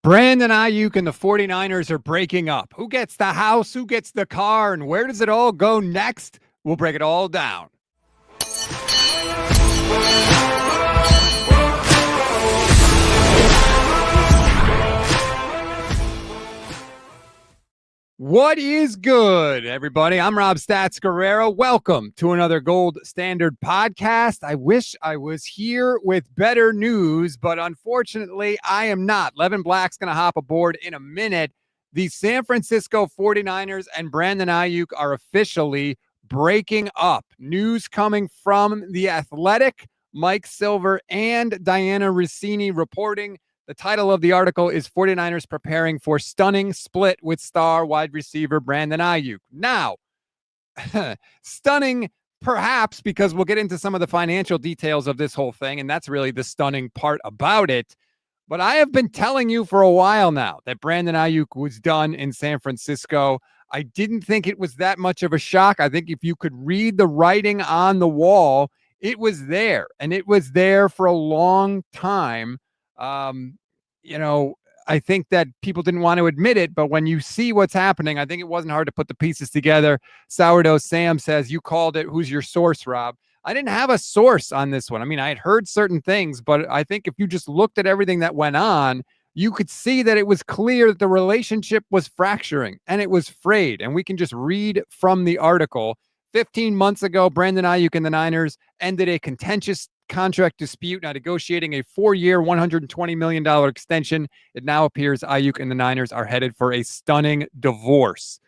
Brandon Aiyuk and the 49ers are breaking up. Who gets the house? Who gets the car? And where does it all go next? We'll break it all down. What is good, everybody? I'm Rob Stats Guerrero. Welcome to another Gold Standard podcast. I wish I was here with better news, but unfortunately, I am not. Levin Black's going to hop aboard in a minute. The San Francisco 49ers and Brandon Aiyuk are officially breaking up. News coming from The Athletic, Mike Silver and Diana Rossini reporting. The title of the article is 49ers preparing for stunning split with star wide receiver Brandon Aiyuk. Now, stunning perhaps because we'll get into some of the financial details of this whole thing, and that's really the stunning part about it. But I have been telling you for a while now that Brandon Aiyuk was done in San Francisco. I didn't think it was that much of a shock. I think if you could read the writing on the wall, it was there, and it was there for a long time. I think that people didn't want to admit it, but when you see what's happening, I think it wasn't hard to put the pieces together. Sourdough Sam says, you called it. Who's your source, Rob? I didn't have a source on this one. I mean, I had heard certain things, but I think if you just looked at everything that went on, you could see that it was clear that the relationship was fracturing and it was frayed. And we can just read from the article. 15 months ago, Brandon Aiyuk and the Niners ended a contentious contract dispute, now negotiating a 4-year, $120 million extension. It now appears Aiyuk and the Niners are headed for a stunning divorce.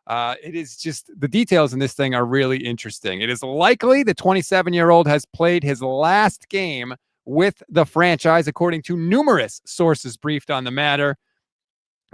It is just, the details in this thing are really interesting. It is likely the 27-year-old has played his last game with the franchise, according to numerous sources briefed on the matter.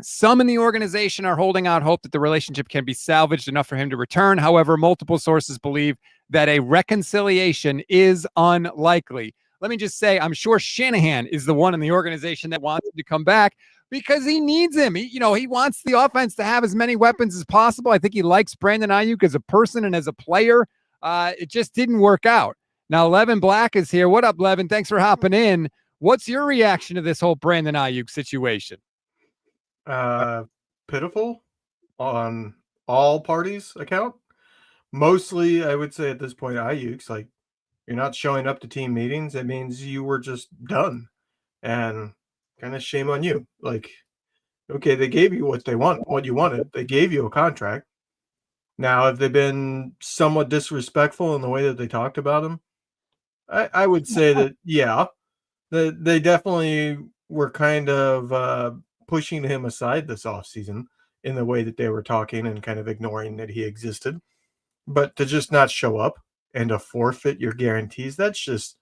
Some in the organization are holding out hope that the relationship can be salvaged enough for him to return. However, multiple sources believe that a reconciliation is unlikely. Let me just say, I'm sure Shanahan is the one in the organization that wants him to come back because he needs him. He wants the offense to have as many weapons as possible. I think he likes Brandon Aiyuk as a person and as a player. It just didn't work out. Now, Levin Black is here. What up, Levin? Thanks for hopping in. What's your reaction to this whole Brandon Aiyuk situation? Pitiful on all parties' account. Mostly, I would say at this point, Aiyuk's like, you're not showing up to team meetings. It means you were just done, and kind of shame on you. Like, okay, they gave you what you wanted. They gave you a contract. Now, have they been somewhat disrespectful in the way that they talked about him? I would say that, yeah, they definitely were kind of pushing him aside this offseason in the way that they were talking and kind of ignoring that he existed. But to just not show up and to forfeit your guarantees, that's just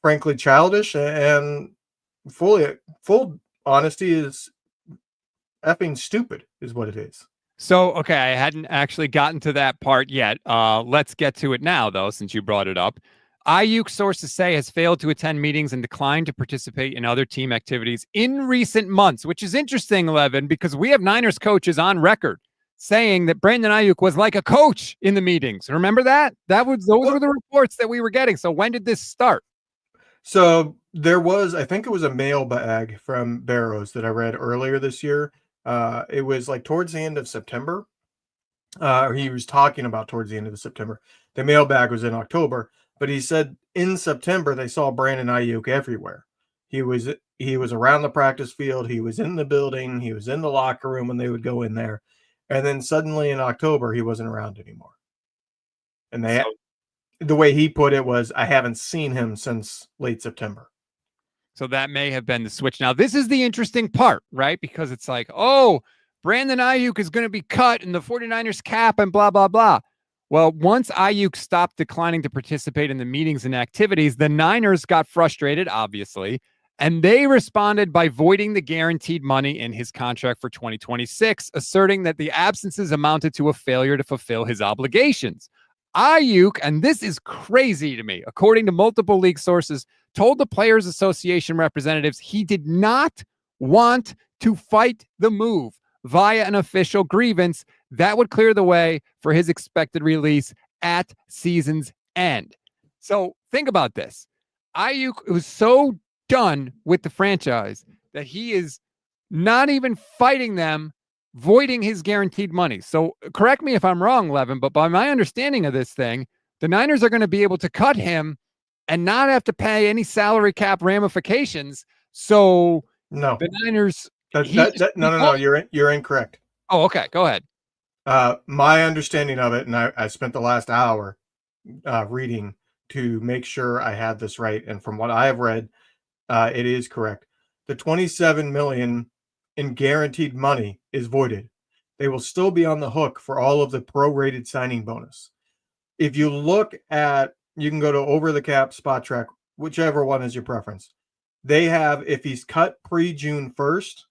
frankly childish, and full honesty is effing stupid is what it is. So, okay, I hadn't actually gotten to that part yet. Let's get to it now, though, since you brought it up. Aiyuk, sources say, has failed to attend meetings and declined to participate in other team activities in recent months, which is interesting, Levin, because we have Niners coaches on record saying that Brandon Aiyuk was like a coach in the meetings. Remember that? Those were the reports that we were getting. So when did this start? So there was, I think it was a mailbag from Barrows that I read earlier this year. It was like towards the end of September. Or he was talking about towards the end of September. The mailbag was in October. But he said in September, they saw Brandon Aiyuk everywhere. He was around the practice field. He was in the building. He was in the locker room when they would go in there. And then suddenly in October, he wasn't around anymore. And the way he put it was, I haven't seen him since late September. So that may have been the switch. Now, this is the interesting part, right? Because it's like, oh, Brandon Aiyuk is going to be cut and the 49ers cap and blah, blah, blah. Well, once Aiyuk stopped declining to participate in the meetings and activities, the Niners got frustrated, obviously, and they responded by voiding the guaranteed money in his contract for 2026, asserting that the absences amounted to a failure to fulfill his obligations. Aiyuk, and this is crazy to me, according to multiple league sources, told the Players Association representatives he did not want to fight the move via an official grievance that would clear the way for his expected release at season's end. So think about this. Aiyuk was so done with the franchise that he is not even fighting them, voiding his guaranteed money. So correct me if I'm wrong, Levin, but by my understanding of this thing, the Niners are going to be able to cut him and not have to pay any salary cap ramifications. So No, the Niners, no. You're incorrect. Oh, okay. Go ahead. My understanding of it, and I spent the last hour reading to make sure I had this right. And from what I have read, it is correct. The 27 million in guaranteed money is voided. They will still be on the hook for all of the prorated signing bonus. If you look at, you can go to Over the Cap, Spot Track, whichever one is your preference. They have, if he's cut pre-June 1st,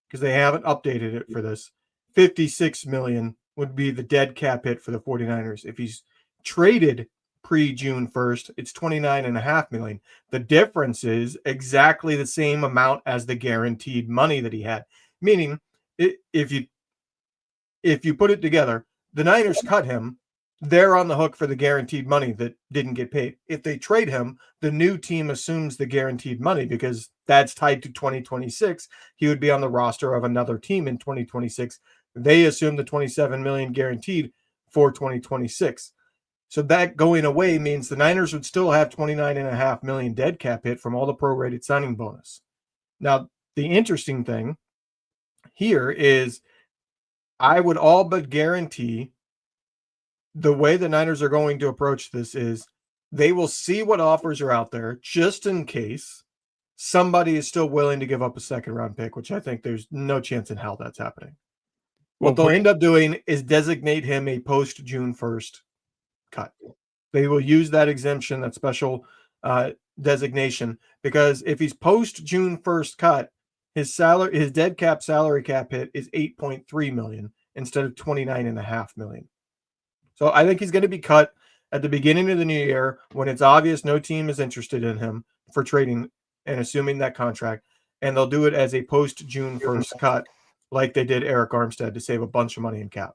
because they haven't updated it for this, 56 million would be the dead cap hit for the 49ers. If he's traded pre-June 1st, it's 29.5 million. The difference is exactly the same amount as the guaranteed money that he had. Meaning, if you put it together, the Niners cut him, they're on the hook for the guaranteed money that didn't get paid. If they trade him, the new team assumes the guaranteed money because that's tied to 2026. He would be on the roster of another team in 2026. They assume the 27 million guaranteed for 2026. So that going away means the Niners would still have 29.5 million dead cap hit from all the prorated signing bonus. Now, the interesting thing here is I would all but guarantee the way the Niners are going to approach this is they will see what offers are out there just in case somebody is still willing to give up a second round pick, which I think there's no chance in hell that's happening. What they'll end up doing is designate him a post June 1st cut. They will use that exemption, that special designation, because if he's post June 1st cut, his dead cap salary cap hit is 8.3 million instead of 29.5 million. So I think he's going to be cut at the beginning of the new year when it's obvious no team is interested in him for trading and assuming that contract. And they'll do it as a post June 1st cut, like they did Eric Armstead to save a bunch of money in cap.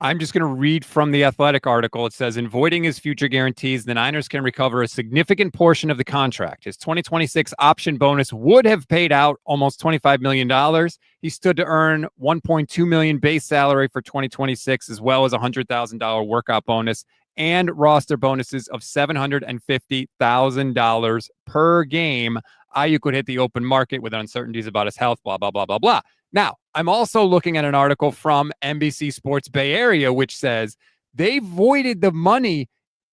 I'm just going to read from the Athletic article. It says, in voiding his future guarantees, the Niners can recover a significant portion of the contract. His 2026 option bonus would have paid out almost $25 million. He stood to earn $1.2 million base salary for 2026, as well as a $100,000 workout bonus and roster bonuses of $750,000 per game. Aiyuk would hit the open market with uncertainties about his health, blah, blah, blah, blah, blah. Now, I'm also looking at an article from NBC Sports Bay Area, which says they voided the money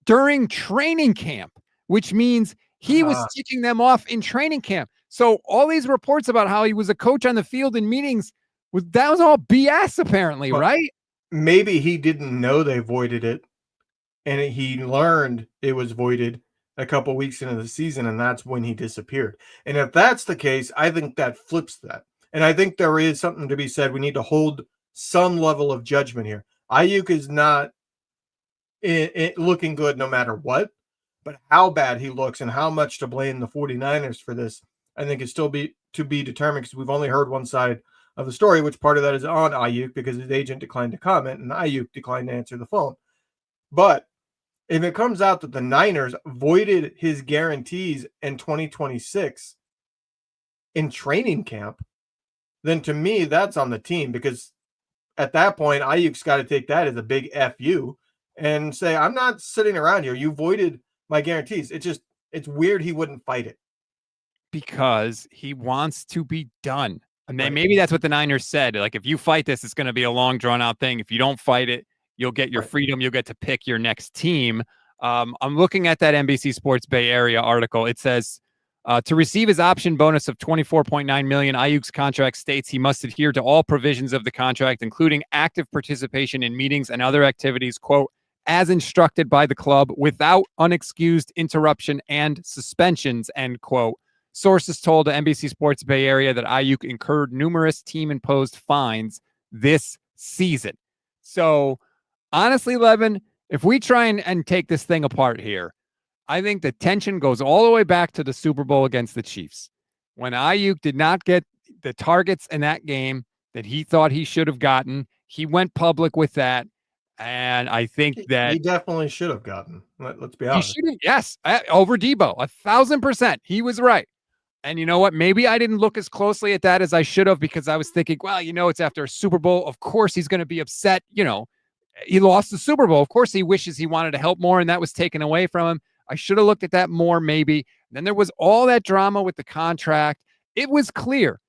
during training camp, which means he was ticking them off in training camp. So all these reports about how he was a coach on the field in meetings, that was all BS apparently, right? Maybe he didn't know they voided it, and he learned it was voided a couple weeks into the season, and that's when he disappeared. And if that's the case, I think that flips that. And I think there is something to be said. We need to hold some level of judgment here. Aiyuk is not looking good no matter what, but how bad he looks and how much to blame the 49ers for this, I think is still to be determined because we've only heard one side of the story, which part of that is on Aiyuk because his agent declined to comment and Aiyuk declined to answer the phone. But if it comes out that the Niners voided his guarantees in 2026 in training camp, then to me, that's on the team because at that point, Aiyuk's got to take that as a big FU and say, I'm not sitting around here. You voided my guarantees. It's weird he wouldn't fight it. Because he wants to be done. And then maybe that's what the Niners said. Like, if you fight this, it's going to be a long, drawn-out thing. If you don't fight it, you'll get your freedom. You'll get to pick your next team. I'm looking at that NBC Sports Bay Area article. It says, to receive his option bonus of $24.9 million, Aiyuk's contract states he must adhere to all provisions of the contract, including active participation in meetings and other activities, quote, as instructed by the club without unexcused interruption and suspensions, end quote. Sources told NBC Sports Bay Area that Aiyuk incurred numerous team-imposed fines this season. So, honestly, Levin, if we try and take this thing apart here, I think the tension goes all the way back to the Super Bowl against the Chiefs. When Aiyuk did not get the targets in that game that he thought he should have gotten, he went public with that. And I think that he definitely should have gotten. Let's be honest. He should have, yes, over Debo, 1,000%. He was right. And you know what? Maybe I didn't look as closely at that as I should have because I was thinking, well, it's after a Super Bowl. Of course he's going to be upset. He lost the Super Bowl. Of course he wishes he wanted to help more and that was taken away from him. I should have looked at that more maybe. Then there was all that drama with the contract. It was clear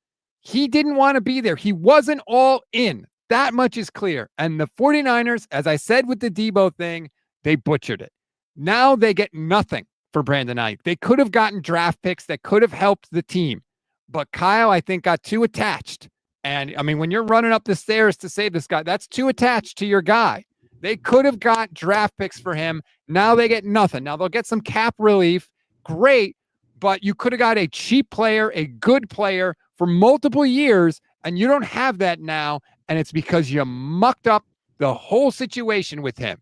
he didn't want to be there. He wasn't all in. That much is clear. And the 49ers, as I said with the Debo thing, they butchered it. Now they get nothing for Brandon Aiyuk. They could have gotten draft picks that could have helped the team. But Kyle, I think, got too attached. And I mean, when you're running up the stairs to save this guy, that's too attached to your guy. They could have got draft picks for him. Now they get nothing. Now they'll get some cap relief. Great. But you could have got a cheap player, a good player for multiple years, and you don't have that now. And it's because you mucked up the whole situation with him.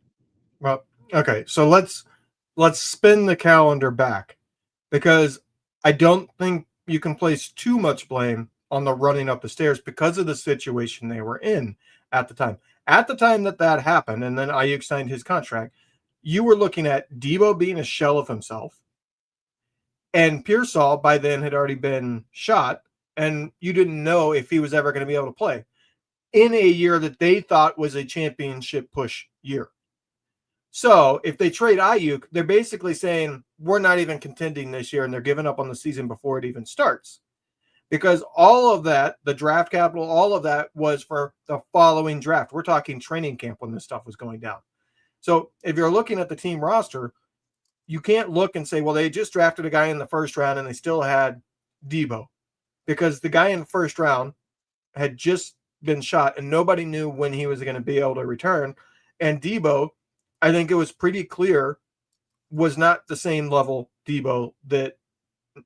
Well, okay. So let's spin the calendar back, because I don't think you can place too much blame on the running up the stairs because of the situation they were in at the time. At the time that happened, and then Aiyuk signed his contract, you were looking at Debo being a shell of himself, and Pearsall by then had already been shot, and you didn't know if he was ever going to be able to play in a year that they thought was a championship push year. So if they trade Aiyuk, they're basically saying, we're not even contending this year, and they're giving up on the season before it even starts. Because all of that, the draft capital, all of that was for the following draft. We're talking training camp when this stuff was going down. So if you're looking at the team roster, you can't look and say, well, they just drafted a guy in the first round and they still had Debo. Because the guy in the first round had just been shot and nobody knew when he was going to be able to return. And Debo, I think it was pretty clear, was not the same level Debo that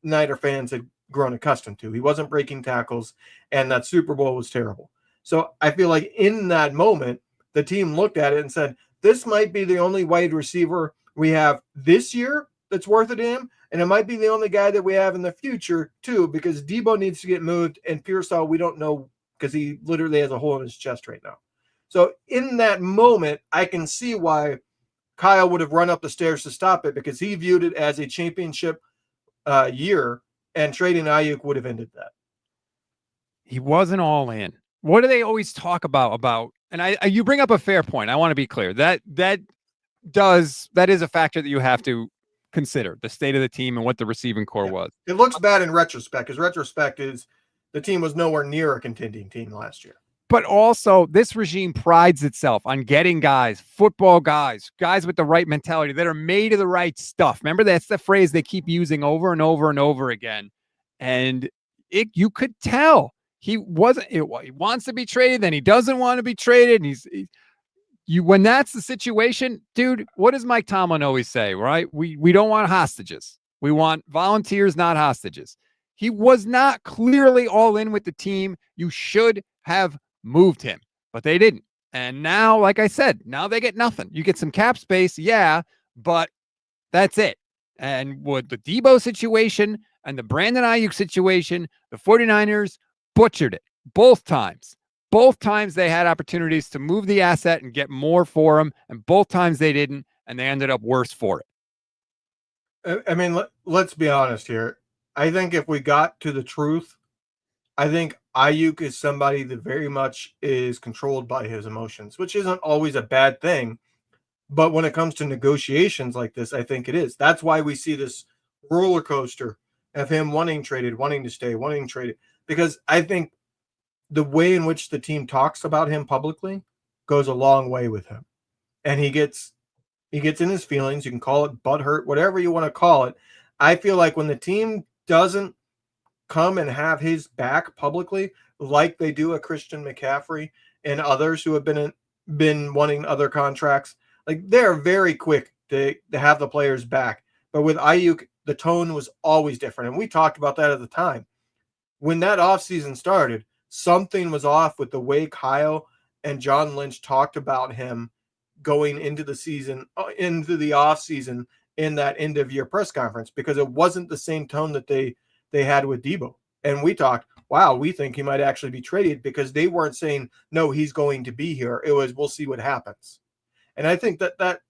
Niner fans had grown accustomed to. He wasn't breaking tackles, and that Super Bowl was terrible. So I feel like in that moment, the team looked at it and said, this might be the only wide receiver we have this year that's worth it to him, and it might be the only guy that we have in the future too, because Debo needs to get moved, and Pearsall, we don't know, because he literally has a hole in his chest right now. So in that moment, I can see why Kyle would have run up the stairs to stop it, because he viewed it as a championship year, and trading Aiyuk would have ended that. He wasn't all in. What do they always talk about? And you bring up a fair point. I want to be clear. That is a factor that you have to consider, the state of the team and what the receiving core was. It looks bad in retrospect, because retrospect is the team was nowhere near a contending team last year. But also, this regime prides itself on getting guys, football guys with the right mentality that are made of the right stuff. Remember, that's the phrase they keep using over and over and over again. And you could tell he wasn't. He wants to be traded, then he doesn't want to be traded. And when that's the situation, dude. What does Mike Tomlin always say? Right? We don't want hostages. We want volunteers, not hostages. He was not clearly all in with the team. You should have moved him, but they didn't. And now, like I said, now they get nothing. You get some cap space, yeah, but that's it. And with the Debo situation and the Brandon Aiyuk situation, the 49ers butchered it both times. Both times they had opportunities to move the asset and get more for him, and both times they didn't, and they ended up worse for it. I mean, let's be honest here. I think if we got to the truth, I think Aiyuk is somebody that very much is controlled by his emotions, which isn't always a bad thing. But when it comes to negotiations like this, I think it is. That's why we see this roller coaster of him wanting traded, wanting to stay, wanting traded. Because I think the way in which the team talks about him publicly goes a long way with him. And he gets in his feelings. You can call it butthurt, whatever you want to call it. I feel like when the team doesn't come and have his back publicly, like they do a Christian McCaffrey and others who have been wanting other contracts, like they're very quick to have the players back. But with Aiyuk, the tone was always different. And we talked about that at the time. When that offseason started, something was off with the way Kyle and John Lynch talked about him going into the season, into the offseason in that end of year press conference, because it wasn't the same tone that they had with Debo. And we talked, wow, we think he might actually be traded, because they weren't saying, no, he's going to be here. It was, we'll see what happens. And I think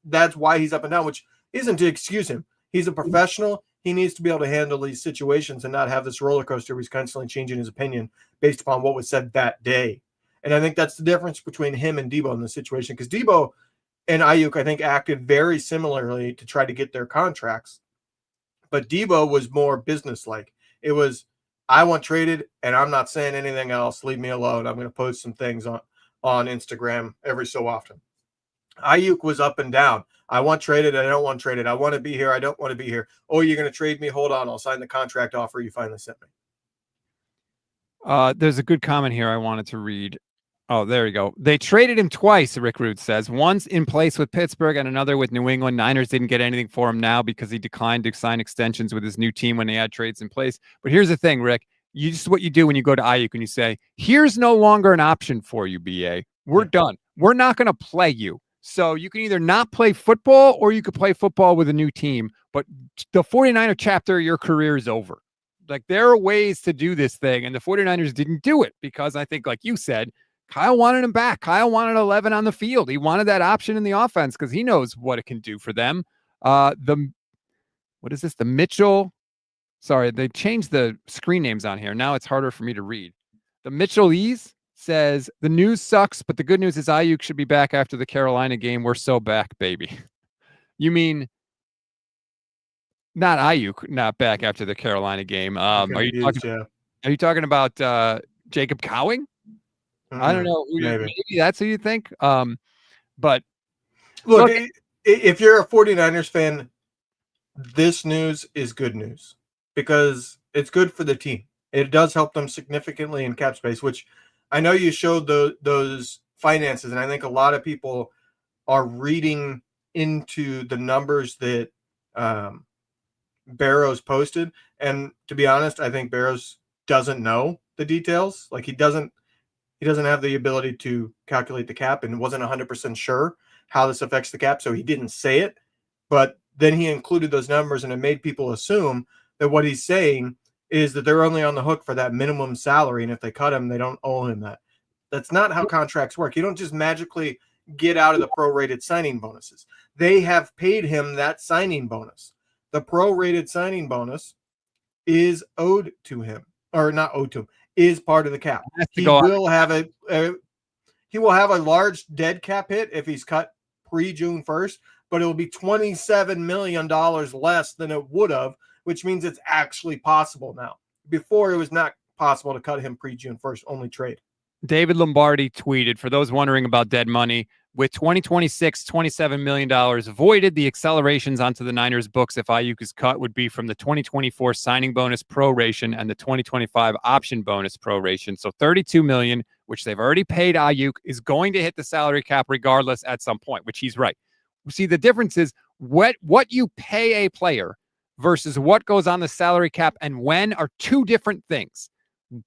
that's why he's up and down, which isn't to excuse him. He's a professional. he needs to be able to handle these situations and not have this roller coaster where he's constantly changing his opinion based upon what was said that day. And I think that's the difference between him and Debo in this situation, because Debo and Aiyuk, I think, acted very similarly to try to get their contracts. But Debo was more businesslike. It was, I want traded, and I'm not saying anything else. Leave me alone. I'm going to post some things on Instagram every so often. Aiyuk was up and down. I want traded. I don't want traded. I want to be here. I don't want to be here. Oh, you're going to trade me? Hold on. I'll sign the contract offer you finally sent me. There's a good comment here I wanted to read. Oh, there you go. They traded him twice, Rick Rude says. Once in place with Pittsburgh and another with New England. Niners didn't get anything for him now because he declined to sign extensions with his new team when they had trades in place. But here's the thing, Rick. This is what you do when you go to Aiyuk and you say, here's no longer an option for you, BA. We're done. We're not going to play you. So you can either not play football or you could play football with a new team. But the 49er chapter of your career is over. Like, there are ways to do this thing. And the 49ers didn't do it because I think, like you said, Kyle wanted him back. Kyle wanted 11 on the field. He wanted that option in the offense because he knows what it can do for them. What is this? The Mitchell. Sorry, they changed the screen names on here. Now it's harder for me to read. The Mitchell Ease says, the news sucks, but the good news is Aiyuk should be back after the Carolina game. We're so back, baby. You mean not Aiyuk, not back after the Carolina game. Are you talking about Jacob Cowing? I don't know. Maybe that's who you think. But look, if you're a 49ers fan, this news is good news because it's good for the team. It does help them significantly in cap space, which I know you showed those finances, and I think a lot of people are reading into the numbers that Barrows posted. And to be honest, I think Barrows doesn't know the details. Like, he doesn't have the ability to calculate the cap and wasn't 100% sure how this affects the cap, so he didn't say it. But then he included those numbers, and it made people assume that what he's saying is that they're only on the hook for that minimum salary, and if they cut him, they don't owe him that. That's not how contracts work. You don't just magically get out of the prorated signing bonuses. They have paid him that signing bonus. The prorated signing bonus is owed to him, or not owed to him, is part of the cap. He will have a large dead cap hit if he's cut pre-June 1st, but it will be $27 million less than it would have, which means it's actually possible now. Before, it was not possible to cut him pre-June 1st, only trade. David Lombardi tweeted, for those wondering about dead money, with 2026, $27 million voided, the accelerations onto the Niners books if Aiyuk is cut would be from the 2024 signing bonus proration and the 2025 option bonus proration. So $32 million, which they've already paid Aiyuk, is going to hit the salary cap regardless at some point, which he's right. See, the difference is what you pay a player versus what goes on the salary cap and when are two different things.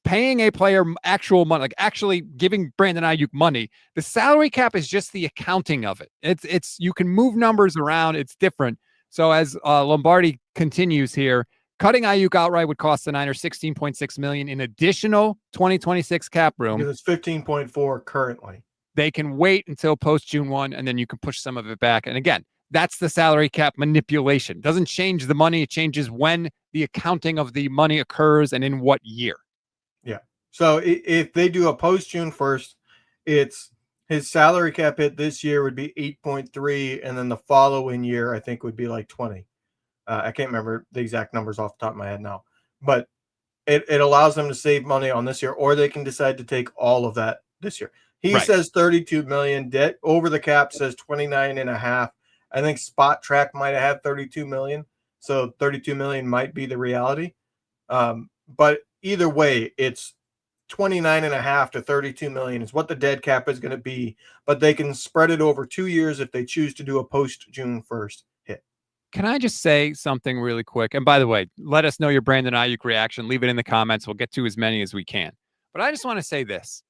Paying a player actual money, like actually giving Brandon Aiyuk money, the salary cap is just the accounting of it. It's you can move numbers around. It's different. So as Lombardi continues here, cutting Aiyuk outright would cost the Niners $16.6 million in additional 2026 cap room. Because it's 15.4 currently. They can wait until post June 1, and then you can push some of it back. And again, that's the salary cap manipulation. It doesn't change the money. It changes when the accounting of the money occurs and in what year. Yeah. So if they do a post June 1st, it's his salary cap hit this year would be 8.3, and then the following year I think would be like 20. I can't remember the exact numbers off the top of my head now, but it allows them to save money on this year, or they can decide to take all of that this year. He says 32 million. Debt over the cap says 29.5. I think Spot Track might have had 32 million, so 32 million might be the reality. But either way, it's 29.5 to 32 million is what the dead cap is going to be, but they can spread it over 2 years if they choose to do a post June 1st hit. Can I just say something really quick? And by the way, let us know your Brandon Aiyuk reaction. Leave it in the comments. We'll get to as many as we can. But I just want to say this.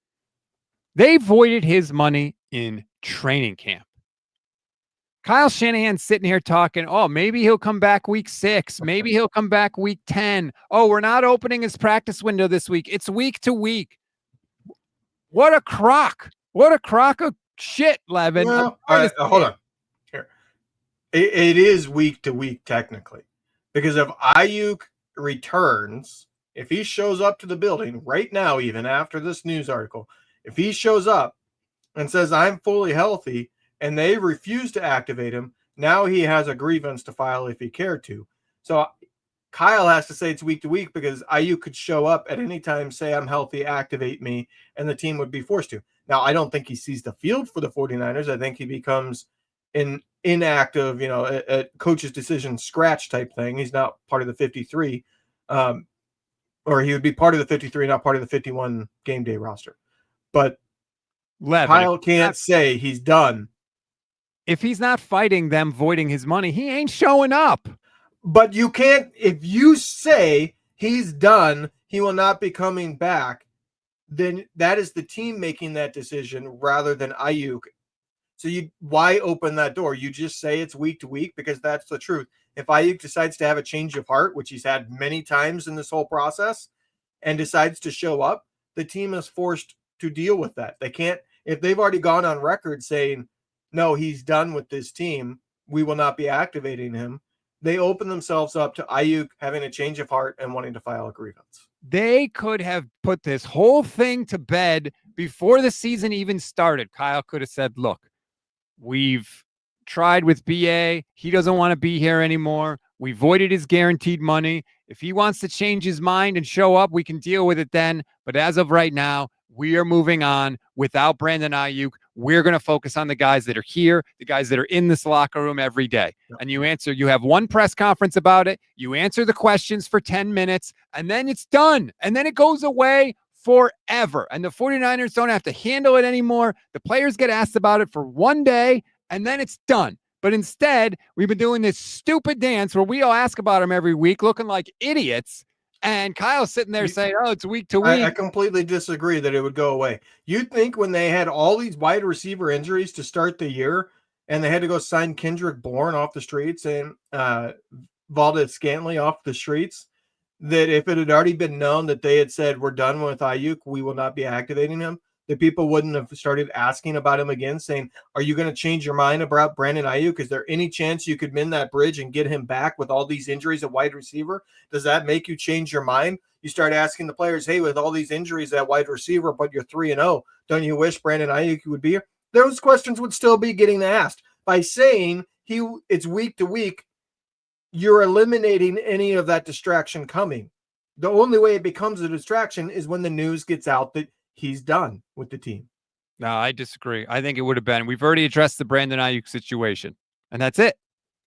They voided his money in training camp. Kyle Shanahan's sitting here talking, oh, maybe he'll come back week 6. Maybe he'll come back week 10. Oh, we're not opening his practice window this week. It's week to week. What a crock. What a crock of shit, Levin. Well, hold on. Here. It is week to week, technically. Because if Aiyuk returns, if he shows up to the building right now, even after this news article, if he shows up and says, I'm fully healthy, and they refuse to activate him, now he has a grievance to file if he cared to. So Kyle has to say it's week to week because Aiyuk could show up at any time, say, I'm healthy, activate me, and the team would be forced to. Now, I don't think he sees the field for the 49ers. I think he becomes an inactive, a coach's decision scratch type thing. He's not part of the 53, or he would be part of the 53, not part of the 51 game day roster. But Kyle can't say he's done. If he's not fighting them voiding his money, he ain't showing up. But you can't, if you say he's done, he will not be coming back, then that is the team making that decision rather than Aiyuk. So why open that door? You just say it's week to week because that's the truth. If Aiyuk decides to have a change of heart, which he's had many times in this whole process, and decides to show up, the team is forced to deal with that. They can't, if they've already gone on record saying, no, he's done with this team, we will not be activating him. They open themselves up to Aiyuk having a change of heart and wanting to file a grievance. They could have put this whole thing to bed before the season even started. Kyle could have said, look, we've tried with BA. He doesn't want to be here anymore. We voided his guaranteed money. If he wants to change his mind and show up, we can deal with it then. But as of right now, we are moving on without Brandon Aiyuk. We're going to focus on the guys that are here, the guys that are in this locker room every day. Yep. And you have one press conference about it. You answer the questions for 10 minutes, and then it's done. And then it goes away forever. And the 49ers don't have to handle it anymore. The players get asked about it for one day, and then it's done. But instead, we've been doing this stupid dance where we all ask about him every week, looking like idiots. And Kyle's sitting there saying, oh, it's week to week. I completely disagree that it would go away. You'd think when they had all these wide receiver injuries to start the year and they had to go sign Kendrick Bourne off the streets and Valdez-Scantling off the streets, that if it had already been known that they had said, we're done with Aiyuk, we will not be activating him, that people wouldn't have started asking about him again, saying, are you going to change your mind about Brandon Aiyuk? Is there any chance you could mend that bridge and get him back with all these injuries at wide receiver? Does that make you change your mind? You start asking the players, hey, with all these injuries at wide receiver, but you're 3-0, don't you wish Brandon Aiyuk would be here? Those questions would still be getting asked. By saying it's week to week, you're eliminating any of that distraction coming. The only way it becomes a distraction is when the news gets out that he's done with the team. No, I disagree. I think it would have been. We've already addressed the Brandon Aiyuk situation, and that's it.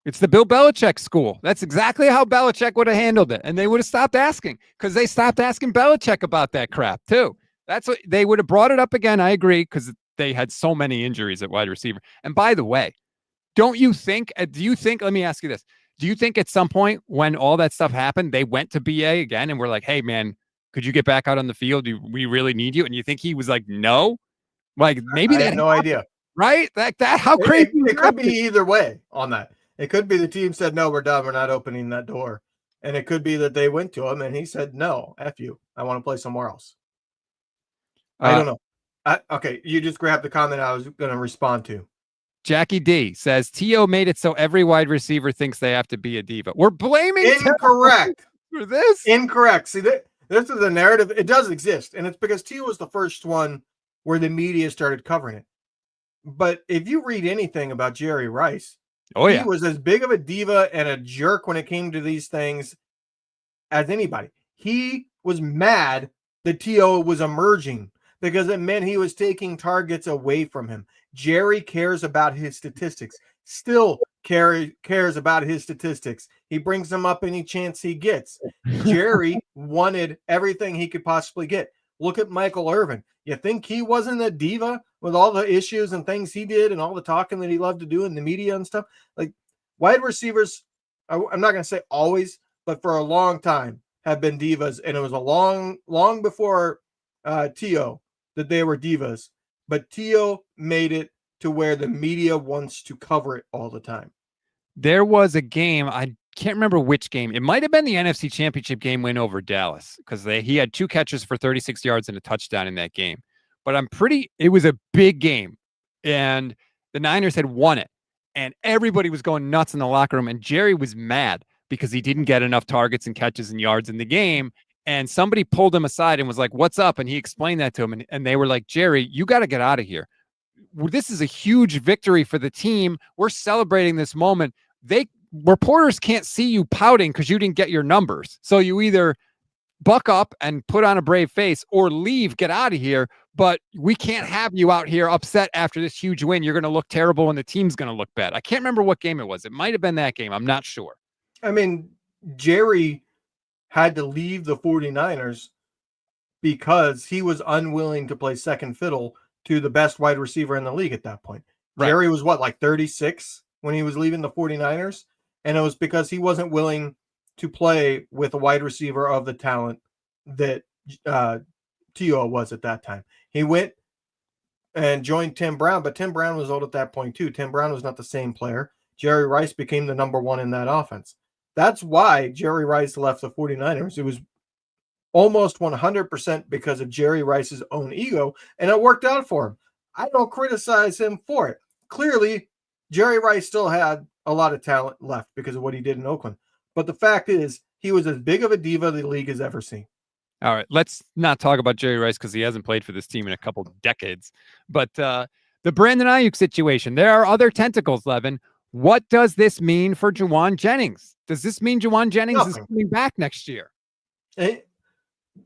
It's the Bill Belichick school. That's exactly how Belichick would have handled it, and they would have stopped asking because they stopped asking Belichick about that crap too. That's what they would have brought it up again. I agree because they had so many injuries at wide receiver. And by the way, do you think, let me ask you this. Do you think at some point when all that stuff happened, they went to BA again and were like, hey, man, could you get back out on the field? Do we really need you? And you think he was like, no? Like maybe I have no idea. Right? Like that. How crazy. It could be either way on that. It could be the team said, no, we're done. We're not opening that door. And it could be that they went to him and he said, no, F you. I want to play somewhere else. I don't know. Okay. You just grabbed the comment I was going to respond to. Jackie D says T.O. made it so every wide receiver thinks they have to be a diva. We're blaming incorrect for this. Incorrect. See, this is the narrative. It does exist, and it's because T.O. was the first one where the media started covering it. But if you read anything about Jerry Rice, he was as big of a diva and a jerk when it came to these things as anybody. He was mad that T.O. was emerging because it meant he was taking targets away from him. Jerry cares about his statistics, still cares about his statistics. He brings them up any chance he gets. Jerry wanted everything he could possibly get. Look at Michael Irvin. You think he wasn't a diva with all the issues and things he did and all the talking that he loved to do in the media and stuff? Like wide receivers, I'm not going to say always, but for a long time have been divas. And it was a long before T.O. that they were divas. But T.O. made it to where the media wants to cover it all the time. There was a game, I can't remember which game. It might have been the NFC Championship game win over Dallas because he had 2 catches for 36 yards and a touchdown in that game. But it was a big game. And the Niners had won it. And everybody was going nuts in the locker room. And Jerry was mad because he didn't get enough targets and catches and yards in the game. And somebody pulled him aside and was like, "What's up?" And he explained that to him. And they were like, "Jerry, you got to get out of here. This is a huge victory for the team. We're celebrating this moment. Reporters can't see you pouting because you didn't get your numbers. So you either buck up and put on a brave face or leave, get out of here. But we can't have you out here upset after this huge win. You're going to look terrible and the team's going to look bad." I can't remember what game it was. It might have been that game. I'm not sure. I mean, Jerry had to leave the 49ers because he was unwilling to play second fiddle to the best wide receiver in the league at that point. Right. Jerry was like 36 when he was leaving the 49ers, and it was because he wasn't willing to play with a wide receiver of the talent that T.O. was at that time. He went and joined Tim Brown, but Tim Brown was old at that point too. Tim Brown was not the same player. Jerry Rice became the number one in that offense. That's why Jerry Rice left the 49ers. It was almost 100% because of Jerry Rice's own ego, and it worked out for him. I don't criticize him for it. Clearly, Jerry Rice still had a lot of talent left because of what he did in Oakland. But the fact is, he was as big of a diva the league has ever seen. All right, let's not talk about Jerry Rice because he hasn't played for this team in a couple of decades. But the Brandon Aiyuk situation, there are other tentacles, Levin. What does this mean for Juwan Jennings? Does this mean Juwan Jennings is coming back next year?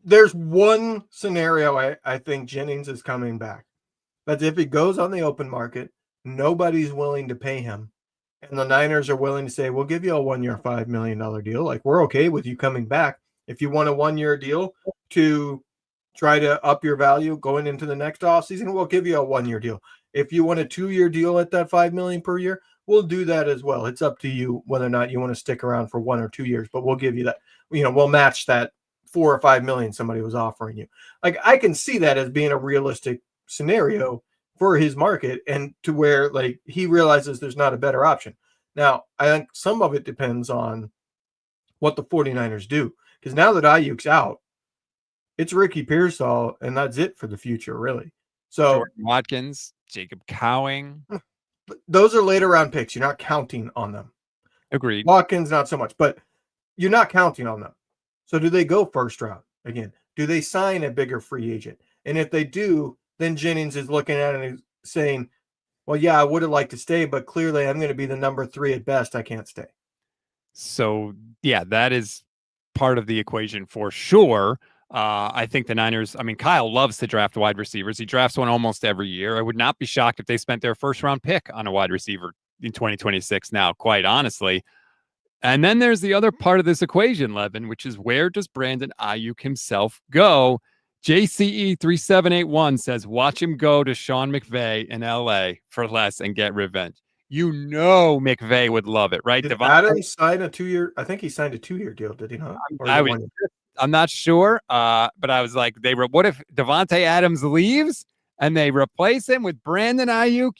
There's one scenario I think Jennings is coming back. That's if he goes on the open market, nobody's willing to pay him. And the Niners are willing to say, we'll give you a 1-year, $5 million deal. Like, we're okay with you coming back. If you want a 1-year deal to try to up your value going into the next offseason, we'll give you a 1-year deal. If you want a 2-year deal at that $5 million per year, we'll do that as well. It's up to you whether or not you want to stick around for 1 or 2 years, but we'll give you that. We'll match that $4 or $5 million somebody was offering you. Like, I can see that as being a realistic scenario for his market, and to where like he realizes there's not a better option. Now, I think some of it depends on what the 49ers do, because now that Aiyuk's out, it's Ricky Pearsall, and that's it for the future, really. So Jordan Watkins, Jacob Cowing, those are later round picks. You're not counting on them. Agreed. Watkins, not so much, but you're not counting on them. So do they go first round again? Do they sign a bigger free agent? And if they do, then Jennings is looking at it and saying, well, yeah, I would have liked to stay, but clearly I'm going to be the number 3 at best. I can't stay. So, yeah, that is part of the equation for sure. I think the Niners, Kyle loves to draft wide receivers. He drafts one almost every year. I would not be shocked if they spent their first round pick on a wide receiver in 2026 now, quite honestly. And then there's the other part of this equation, Levin, which is where does Brandon Aiyuk himself go? JCE3781 says, watch him go to Sean McVay in LA for less and get revenge. McVay would love it, right? Did Adams sign a 2-year? I think he signed a 2-year deal, did he not? I'm not sure, but I was like, what if Devontae Adams leaves and they replace him with Brandon Aiyuk?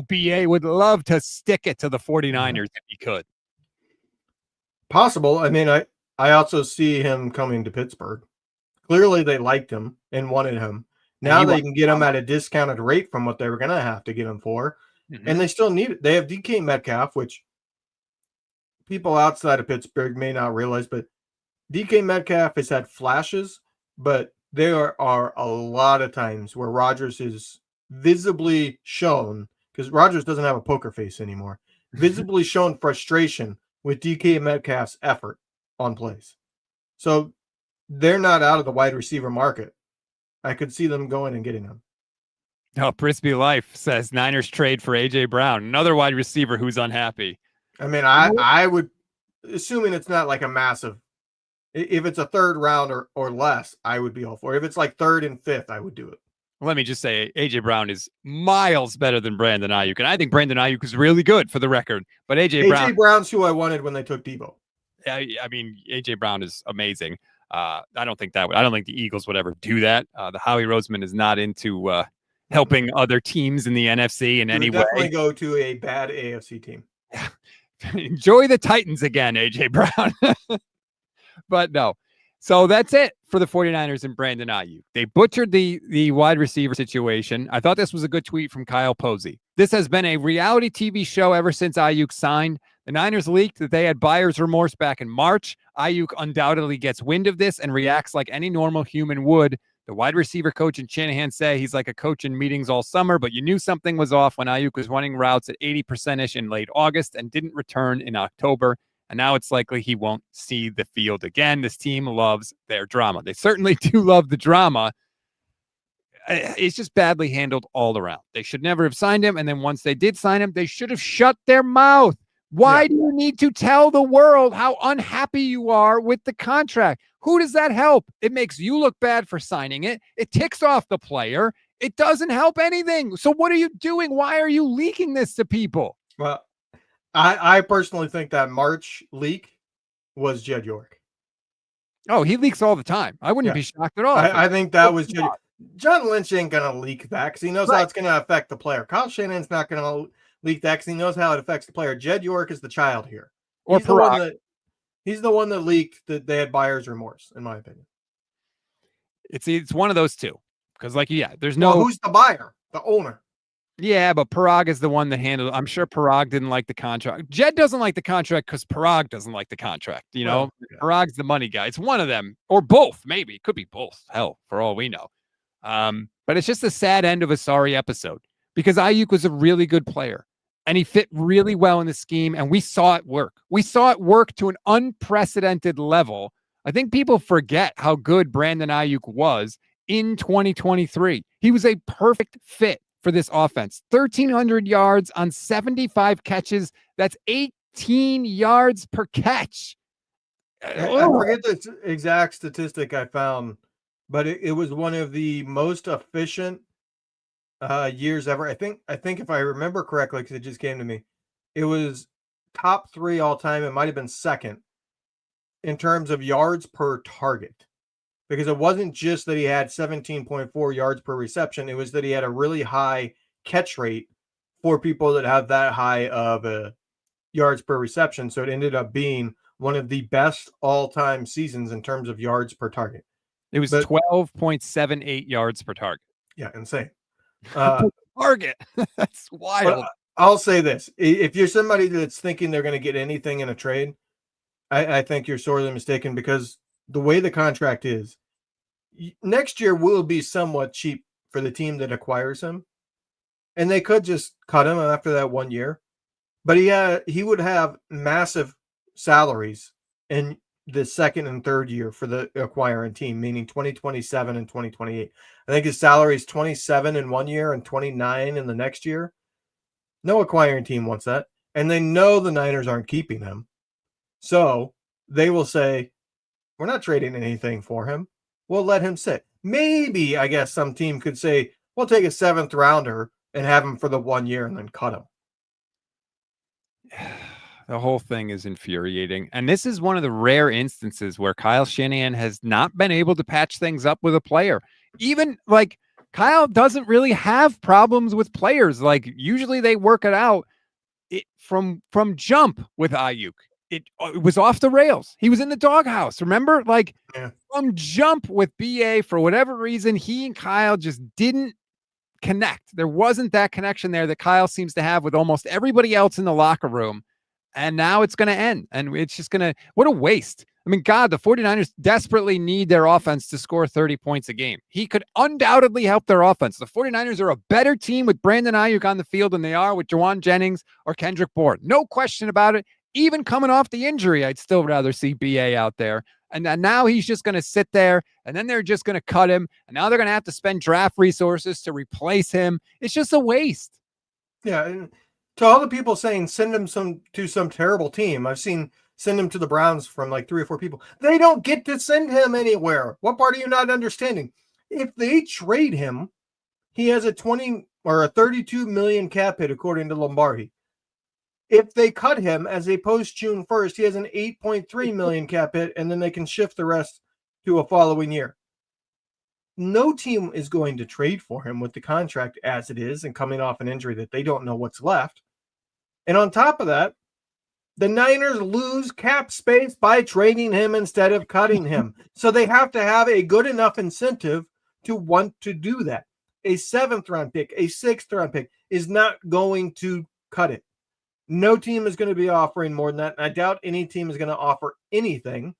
BA would love to stick it to the 49ers if he could. Possible. I also see him coming to Pittsburgh. Clearly, they liked him and wanted him. Now they can get him at a discounted rate from what they were going to have to get him for. Mm-hmm. And they still need it. They have DK Metcalf, which people outside of Pittsburgh may not realize, but DK Metcalf has had flashes, but there are a lot of times where Rodgers is visibly shown, because Rodgers doesn't have a poker face anymore, visibly shown frustration with DK Metcalf's effort on plays. So they're not out of the wide receiver market. I could see them going and getting him. Oh, Frisbee Life says Niners trade for A.J. Brown, another wide receiver who's unhappy. I would, assuming it's not like a massive, if it's a 3rd round or less, I would be all for it. If it's like 3rd and 5th, I would do it. Let me just say, A.J. Brown is miles better than Brandon Aiyuk, and I think Brandon Aiyuk is really good, for the record. But A.J. Brown's who I wanted when they took Debo. A.J. Brown is amazing. I don't think the Eagles would ever do that. The Howie Roseman is not into helping other teams in the NFC in any way. Definitely go to a bad AFC team. Enjoy the Titans again, A.J. Brown. But no, So that's it for the 49ers and Brandon Aiyuk. They butchered the wide receiver situation. I thought this was a good tweet from Kyle Posey. This has been a reality TV show ever since Aiyuk signed. The Niners leaked that they had buyer's remorse back in March. Aiyuk undoubtedly gets wind of this and reacts like any normal human would. The wide receiver coach and Shanahan say he's like a coach in meetings all summer, but you knew something was off when Aiyuk was running routes at 80%-ish in late August and didn't return in October. And now it's likely he won't see the field again. This team loves their drama. They certainly do love the drama. It's just badly handled all around. They should never have signed him. And then once they did sign him, they should have shut their mouth. Why do you need to tell the world how unhappy you are with the contract? Who does that help? It makes you look bad for signing it. It ticks off the player. It doesn't help anything. So what are you doing? Why are you leaking this to people? Well, I personally think that March leak was Jed York. Oh, he leaks all the time. I wouldn't be shocked at all. I think that was Jed. John Lynch ain't going to leak that because he knows how it's going to affect the player. Kyle Shanahan's not going to leak that because he knows how it affects the player. Jed York is the child here. He's the one that leaked that they had buyer's remorse, in my opinion. It's one of those two. Because, there's no... Well, who's the buyer? The owner. Yeah, but Parag is the one that handled it. I'm sure Parag didn't like the contract. Jed doesn't like the contract because Parag doesn't like the contract. Parag's the money guy. It's one of them. Or both, maybe. It could be both. Hell, for all we know. But it's just a sad end of a sorry episode. Because Aiyuk was a really good player. And he fit really well in the scheme. And we saw it work. We saw it work to an unprecedented level. I think people forget how good Brandon Aiyuk was in 2023. He was a perfect fit for this offense. 1,300 yards on 75 catches. That's 18 yards per catch. I forget the exact statistic I found, but it was one of the most efficient years ever. I think if I remember correctly, because it just came to me, it was top 3 all time. It might have been second in terms of yards per target. Because it wasn't just that he had 17.4 yards per reception. It was that he had a really high catch rate for people that have that high of yards per reception. So it ended up being one of the best all-time seasons in terms of yards per target. It was 12.78 yards per target. Yeah, insane. Target. That's wild. I'll say this. If you're somebody that's thinking they're going to get anything in a trade, I think you're sorely mistaken because the way the contract is, next year will be somewhat cheap for the team that acquires him. And they could just cut him after that 1 year. But he would have massive salaries in the second and third year for the acquiring team, meaning 2027 and 2028. I think his salary is 27 in 1 year and 29 in the next year. No acquiring team wants that. And they know the Niners aren't keeping him. So they will say, we're not trading anything for him. We'll let him sit. Maybe, I guess, some team could say, we'll take a 7th rounder and have him for the 1 year and then cut him. The whole thing is infuriating. And this is one of the rare instances where Kyle Shanahan has not been able to patch things up with a player. Even Kyle doesn't really have problems with players. Usually they work it out from jump with Aiyuk. It was off the rails. He was in the doghouse. Remember? From jump with BA, for whatever reason, he and Kyle just didn't connect. There wasn't that connection there that Kyle seems to have with almost everybody else in the locker room. And now it's going to end. And it's just going to, what a waste. I mean, God, the 49ers desperately need their offense to score 30 points a game. He could undoubtedly help their offense. The 49ers are a better team with Brandon Aiyuk on the field than they are with Juwan Jennings or Kendrick Bourne. No question about it. Even coming off the injury, I'd still rather see BA out there. And now he's just going to sit there, and then they're just going to cut him. And now they're going to have to spend draft resources to replace him. It's just a waste. Yeah. And to all the people saying, send him to some terrible team, I've seen send him to the Browns from 3 or 4 people. They don't get to send him anywhere. What part are you not understanding? If they trade him, he has a 20 or a 32 million cap hit, according to Lombardi. If they cut him as a post June 1st, he has an 8.3 million cap hit, and then they can shift the rest to a following year. No team is going to trade for him with the contract as it is and coming off an injury that they don't know what's left. And on top of that, The Niners lose cap space by trading him instead of cutting him. So they have to have a good enough incentive to want to do that. A 7th-round pick, a 6th-round pick is not going to cut it. No team is going to be offering more than that. I doubt any team is going to offer anything.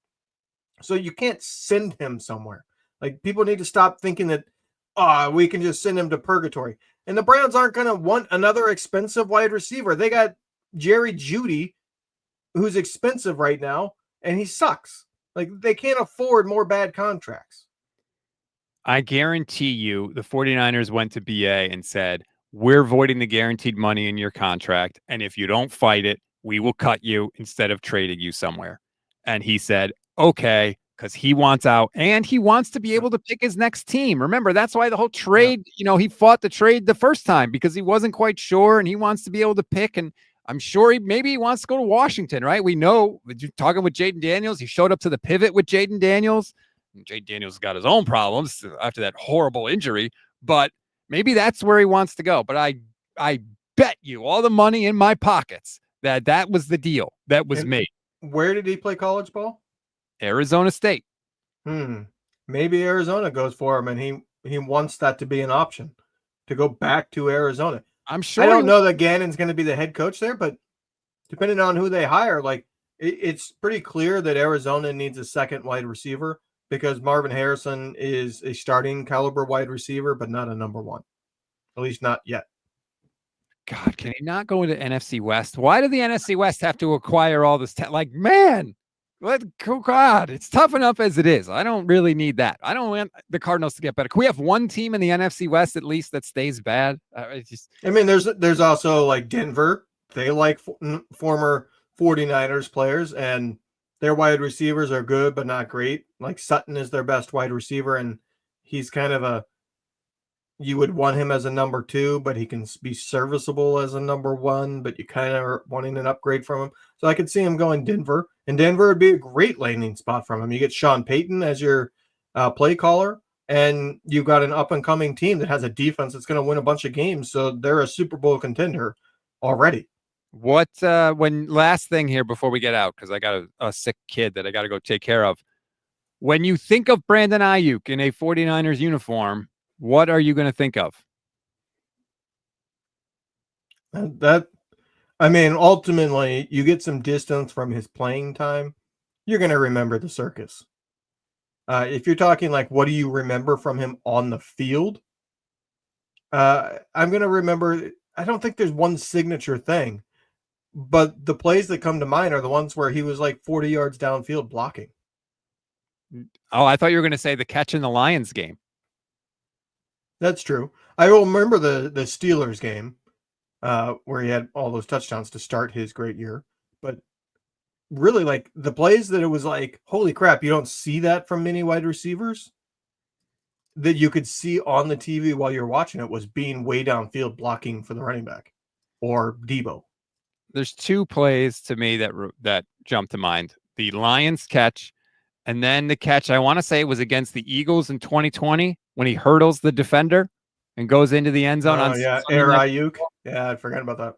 So you can't send him somewhere. Like, people need to stop thinking that, we can just send him to purgatory. And the Browns aren't going to want another expensive wide receiver. They got Jerry Jeudy, who's expensive right now, and he sucks. Like, they can't afford more bad contracts. I guarantee you the 49ers went to BA and said, we're voiding the guaranteed money in your contract. And if you don't fight it, we will cut you instead of trading you somewhere. And he said, okay, because he wants out and he wants to be able to pick his next team. Remember, that's why the whole trade, he fought the trade the first time because he wasn't quite sure and he wants to be able to pick. And I'm sure maybe he wants to go to Washington, right? We know, talking with Jaden Daniels, he showed up to the pivot with Jaden Daniels. Jaden Daniels got his own problems after that horrible injury, but maybe that's where he wants to go. But I bet you all the money in my pockets that was the deal that was made. Where did he play college ball? Arizona State. Maybe Arizona goes for him, and he wants that to be an option to go back to Arizona. I'm sure. I don't know that Gannon's going to be the head coach there, but depending on who they hire, like it's pretty clear that Arizona needs a second wide receiver because Marvin Harrison is a starting caliber wide receiver, but not a number one, at least not yet. God, can he not go into NFC West? Why did the NFC West have to acquire all this? Man, God, it's tough enough as it is. I don't really need that. I don't want the Cardinals to get better. Can we have one team in the NFC West at least that stays bad? There's also like Denver. They like former 49ers players, and their wide receivers are good, but not great. Like Sutton is their best wide receiver, and he's kind of you would want him as a number 2, but he can be serviceable as a number 1, but you kind of are wanting an upgrade from him. So I could see him going Denver, and Denver would be a great landing spot from him. You get Sean Payton as your play caller, and you've got an up-and-coming team that has a defense that's going to win a bunch of games, so they're a Super Bowl contender already. Last thing here before we get out, because I got a sick kid that I got to go take care of. When you think of Brandon Aiyuk in a 49ers uniform, what are you going to think of? Ultimately, you get some distance from his playing time. You're going to remember the circus. If you're talking like, what do you remember from him on the field? I'm going to remember, I don't think there's one signature thing, but the plays that come to mind are the ones where he was like 40 yards downfield blocking. Oh, I thought you were going to say the catch in the Lions game. That's true. I will remember the Steelers game where he had all those touchdowns to start his great year. But really, like the plays that it was like, holy crap, you don't see that from many wide receivers that you could see on the TV while you're watching it was being way downfield blocking for the running back or Debo. There's 2 plays to me that jump to mind. The Lions catch, and then the catch, I want to say it was against the Eagles in 2020 when he hurdles the defender and goes into the end zone. Aiyuk. Yeah, I forgot about that.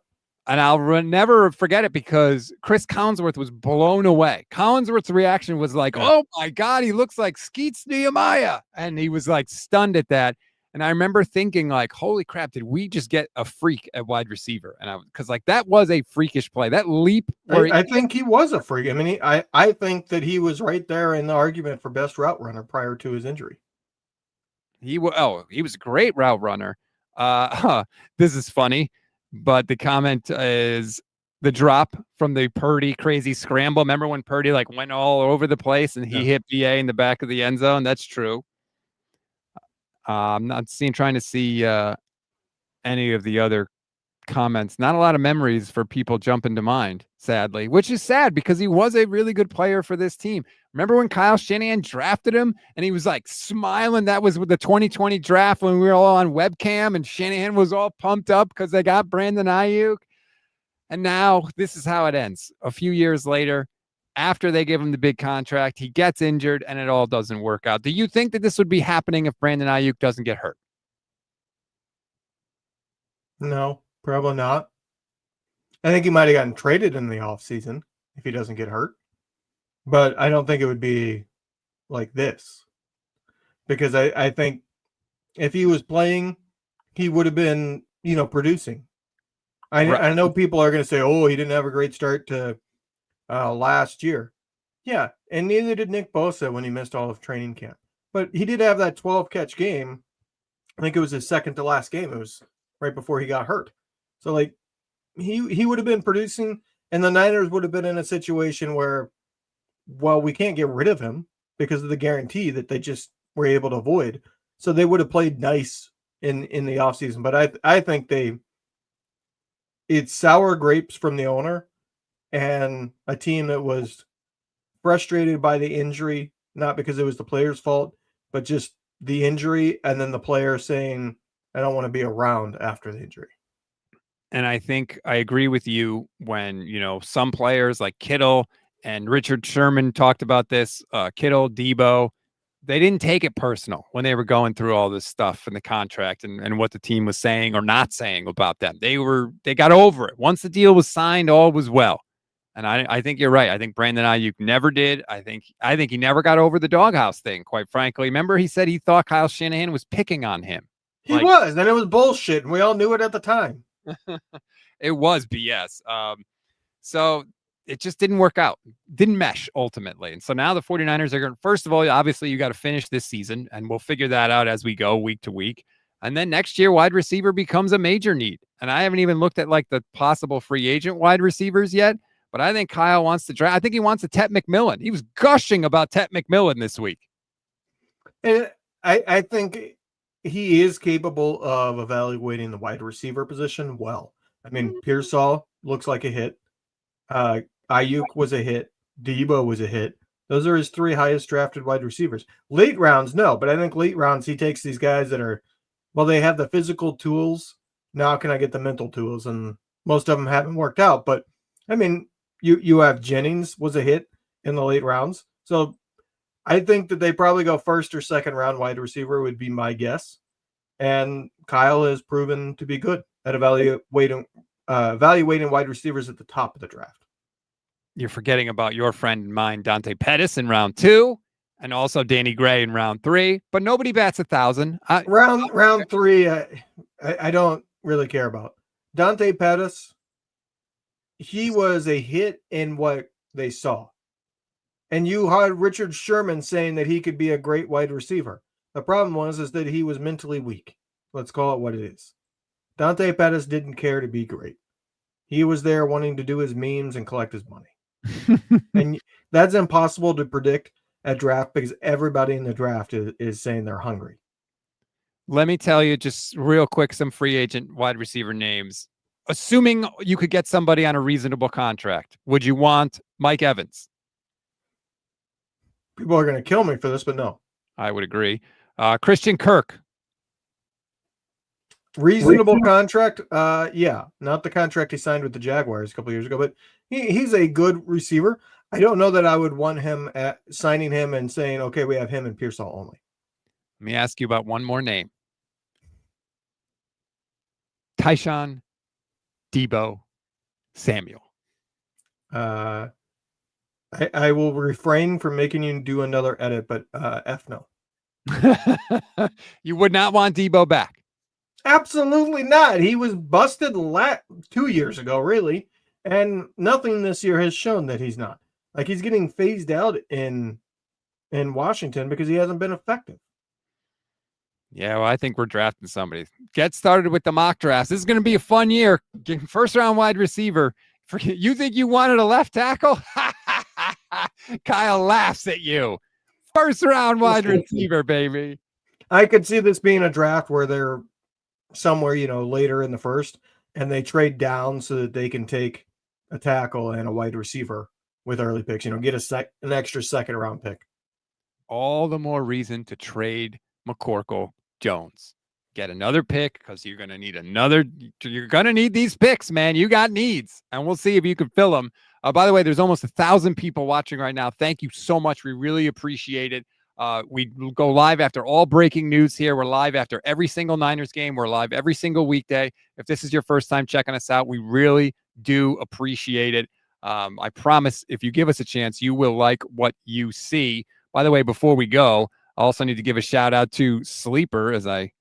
And I'll never forget it because Chris Collinsworth was blown away. Collinsworth's reaction was like, oh my God, he looks like Skeets Nehemiah. And he was like stunned at that. And I remember thinking like, holy crap, did we just get a freak at wide receiver? And because like that was a freakish play. That leap. I think he was a freak. I think that he was right there in the argument for best route runner prior to his injury. He was a great route runner. This is funny, but the comment is the drop from the Purdy crazy scramble. Remember when Purdy like went all over the place and he hit BA in the back of the end zone? That's true. I'm not trying to see any of the other comments. Not a lot of memories for people jumping to mind, sadly, which is sad because he was a really good player for this team. Remember when Kyle Shanahan drafted him and he was like smiling? That was with the 2020 draft when we were all on webcam and Shanahan was all pumped up because they got Brandon Aiyuk. And now this is how it ends. A few years later, after they give him the big contract, he gets injured and it all doesn't work out. Do you think that this would be happening if Brandon Aiyuk doesn't get hurt? No, probably not. I think he might have gotten traded in the offseason. if he doesn't get hurt. But I don't think it would be like this, because I think if he was playing, he would have been, producing. Right. I know people are going to say, oh, he didn't have a great start to last year. Yeah, and neither did Nick Bosa when he missed all of training camp. But he did have that 12-catch game. I think it was his second to last game. It was right before he got hurt. So, like, he would have been producing, and the Niners would have been in a situation where, well, we can't get rid of him because of the guarantee that they just were able to avoid. So they would have played nice in the offseason. But I think it's sour grapes from the owner and a team that was frustrated by the injury, not because it was the player's fault, but just the injury, and then the player saying, I don't want to be around after the injury. And I think I agree with you when, some players like Kittle and Richard Sherman talked about this, Kittle, Debo, they didn't take it personal when they were going through all this stuff in the contract and what the team was saying or not saying about them. They got over it. Once the deal was signed, all was well. And I think you're right. I think Brandon Aiyuk never did. I think he never got over the doghouse thing, quite frankly. Remember, he said he thought Kyle Shanahan was picking on him. He was, and it was bullshit, and we all knew it at the time. It was BS. So it just didn't work out. Didn't mesh ultimately. And so now the 49ers are going to, first of all, obviously you got to finish this season, and we'll figure that out as we go week to week. And then next year, wide receiver becomes a major need. And I haven't even looked at like the possible free agent wide receivers yet, but I think Kyle wants to draft. I think he wants a Tet McMillan. He was gushing about Tet McMillan this week. And I think he is capable of evaluating the wide receiver position well. I mean, Pearsall looks like a hit. Aiyuk was a hit. Debo was a hit. Those are his 3 highest drafted wide receivers. Late rounds, no, but I think late rounds he takes these guys that are, well, they have the physical tools. Now can I get the mental tools? And most of them haven't worked out. But I mean, you have Jennings was a hit in the late rounds. So I think that they probably go first or second round wide receiver would be my guess. And Kyle has proven to be good at evaluating wide receivers at the top of the draft. You're forgetting about your friend and mine, Dante Pettis, in round 2, and also Danny Gray in round 3. But nobody bats 1,000. Round 3, I don't really care about. Dante Pettis, he was a hit in what they saw. And you had Richard Sherman saying that he could be a great wide receiver. The problem was that he was mentally weak. Let's call it what it is. Dante Pettis didn't care to be great. He was there wanting to do his memes and collect his money. And that's impossible to predict at draft because everybody in the draft is saying they're hungry. Let me tell you just real quick some free agent wide receiver names. Assuming you could get somebody on a reasonable contract, would you want Mike Evans? People are going to kill me for this, but no. I would agree. Christian Kirk. Reasonable contract? Yeah. Not the contract he signed with the Jaguars a couple years ago, but he's a good receiver. I don't know that I would want him at signing him and saying, okay, we have him and Pearsall only. Let me ask you about one more name. Tyshawn Debo Samuel. I will refrain from making you do another edit, but F no. You would not want Debo back. Absolutely not. He was busted 2 years ago, really, and nothing this year has shown that he's not. Like, he's getting phased out in Washington because he hasn't been effective. Yeah, well, I think we're drafting somebody. Get started with the mock drafts. This is going to be a fun year. First round wide receiver. You think you wanted a left tackle? Kyle laughs at you. First round wide receiver, baby. I could see this being a draft where they're somewhere, later in the first, and they trade down so that they can take a tackle and a wide receiver with early picks, get an extra second round pick. All the more reason to trade McCorkle Jones. Get another pick because you're going to need you're going to need these picks, man. You got needs, and we'll see if you can fill them. By the way, there's almost 1,000 people watching right now. Thank you so much. We really appreciate it. We go live after all breaking news here. We're live after every single Niners game. We're live every single weekday. If this is your first time checking us out, we really do appreciate it. I promise if you give us a chance, you will like what you see. By the way, before we go, I also need to give a shout out to Sleeper as I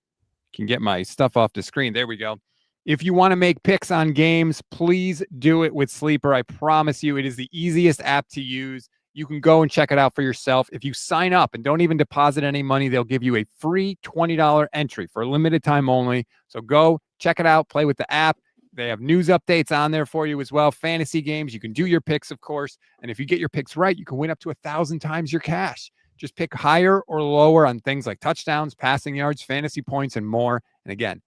can get my stuff off the screen. There we go. If you want to make picks on games, please do it with Sleeper. I promise you, it is the easiest app to use. You can go and check it out for yourself. If you sign up and don't even deposit any money, they'll give you a free $20 entry for a limited time only. So go check it out, play with the app. They have news updates on there for you as well. Fantasy games. You can do your picks, of course. And if you get your picks right, you can win up to 1,000 times your cash. Just pick higher or lower on things like touchdowns, passing yards, fantasy points, and more. And again,